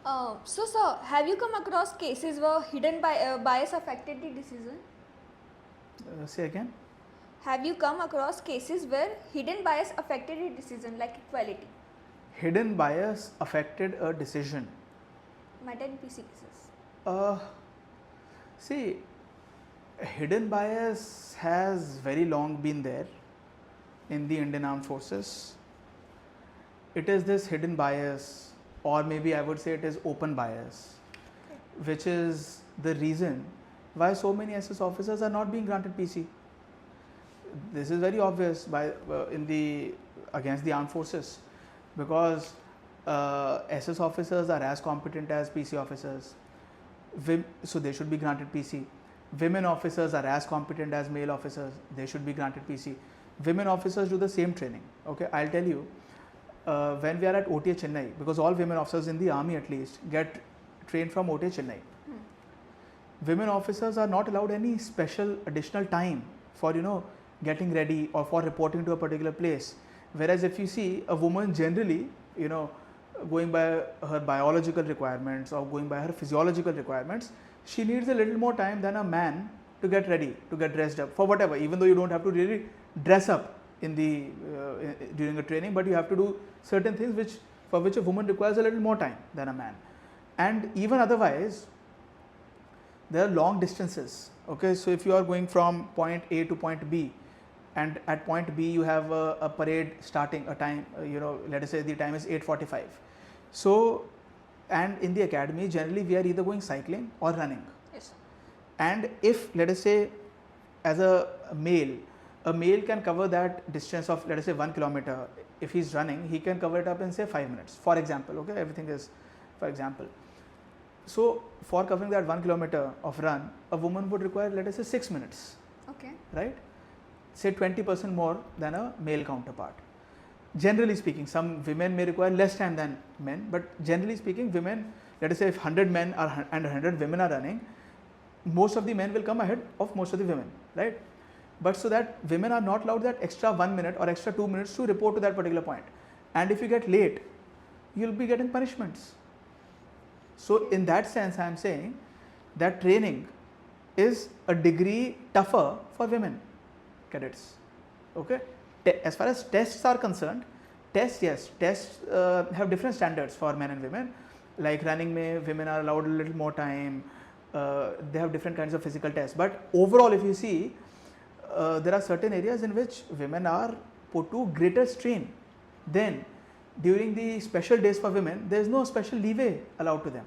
So, sir, have you come across cases where hidden bias affected the decision? Say again. Have you come across cases where hidden bias affected the decision, like equality? Hidden bias affected a decision. Matter in PC cases. Uh, See, hidden bias has very long been there in the Indian Armed Forces. It is this hidden bias, or maybe I would say it is open bias, which is the reason why so many SS officers are not being granted PC. This is very obvious by against the armed forces, because SS officers are as competent as PC officers, so they should be granted PC. Women officers are as competent as male officers, they should be granted PC. Women officers do the same training. Okay, I'll tell you, when we are at OTA Chennai, because all women officers in the army at least get trained from OTA Chennai. Women officers are not allowed any special additional time for getting ready or for reporting to a particular place. Whereas if you see a woman generally, going by her biological requirements or going by her physiological requirements, she needs a little more time than a man to get ready, to get dressed up for whatever, even though you don't have to really dress up in the during a training, but you have to do certain things for which a woman requires a little more time than a man. And even otherwise, there are long distances. Okay, so if you are going from point A to point B, and at point B you have a parade starting a time, let us say the time is 8:45. So, and in the academy generally we are either going cycling or running. Yes. And if, let us say, as a male can cover that distance of, let us say, 1 kilometer. If he is running, he can cover it up in say 5 minutes, for example. Okay, everything is for example. So for covering that 1 kilometer of run, a woman would require, let us say, 6 minutes. Okay. Right? Say 20% more than a male counterpart. Generally speaking, some women may require less time than men, but generally speaking, women, let us say if 100 men are and 100 women are running, most of the men will come ahead of most of the women, right? But so that women are not allowed that extra 1 minute or extra 2 minutes to report to that particular point. And if you get late, you'll be getting punishments. So in that sense, I am saying that training is a degree tougher for women cadets. Okay. As far as tests are concerned, tests have different standards for men and women. Like running, women are allowed a little more time. They have different kinds of physical tests. But overall, if you see, there are certain areas in which women are put to greater strain. Then during the special days for women, there is no special leeway allowed to them.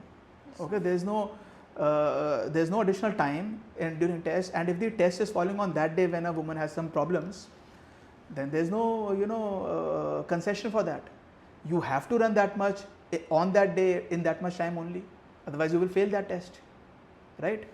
Okay, there is no additional time during test, and if the test is falling on that day when a woman has some problems, then there is no concession for that. You have to run that much on that day in that much time only, otherwise you will fail that test, right?